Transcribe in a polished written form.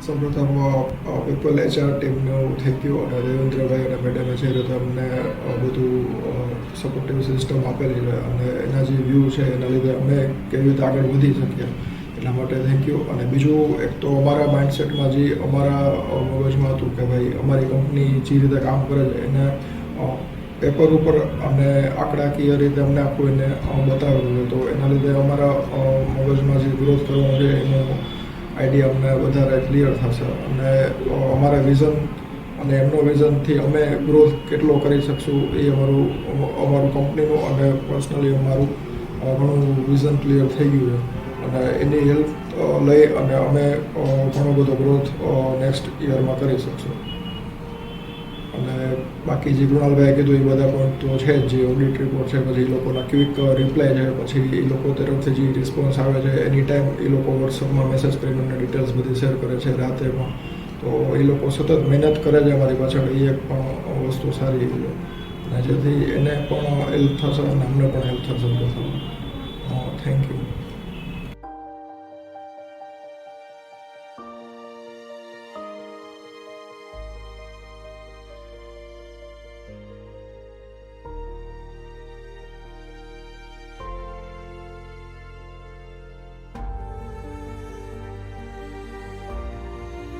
સૌપ્રથમ people HR ટીમનું thank you, અને દેવેન્દ્રભાઈ અને મેડમે છે રીતે અમને બધું સપોર્ટિવ સિસ્ટમ આપેલી છે, અને એના જે વ્યૂ છે એના લીધે અમે કેવી રીતે આગળ વધી શકીએ એટલા માટે થેન્ક યુ. અને બીજું એક તો અમારા માઇન્ડસેટમાં જે અમારા મગજમાં હતું કે ભાઈ અમારી કંપની જે રીતે કામ કરે છે એને પેપર ઉપર અને આંકડાકીય રીતે અમને આખું એને બતાવેલું છે, તો એના લીધે અમારા મગજમાં જે ગ્રોથ કરવાનો છે એનો આઈડિયા અમને વધારે ક્લિયર થશે, અને અમારા વિઝન અને એમનો વિઝનથી અમે ગ્રોથ કેટલો કરી શકશું એ અમારું કંપનીનું અને પર્સનલી અમારું ઘણું વિઝન ક્લિયર થઈ ગયું છે, અને એની હેલ્પ લઈ અને અમે ઘણો બધો ગ્રોથ નેક્સ્ટ યરમાં કરી શકશું. અને બાકી જે કૃણાલભાઈએ કીધું એ બધા પણ તો છે જ, જે ઓડિટ રિપોર્ટ છે, પછી એ લોકોના ક્વિક રિપ્લાય છે, પછી એ લોકો તરફથી જે રિસ્પોન્સ આવે છે એની ટાઈમ એ લોકો વોટ્સઅપમાં મેસેજ કરીને અમને ડિટેલ્સ બધી શેર કરે છે રાતે પણ, તો એ લોકો સતત મહેનત કરે છે અમારી પાછળ, એ એક પણ વસ્તુ સારી છે, અને જેથી એને પણ હેલ્પ થશે અને અમને પણ હેલ્પ થશે. Thank you.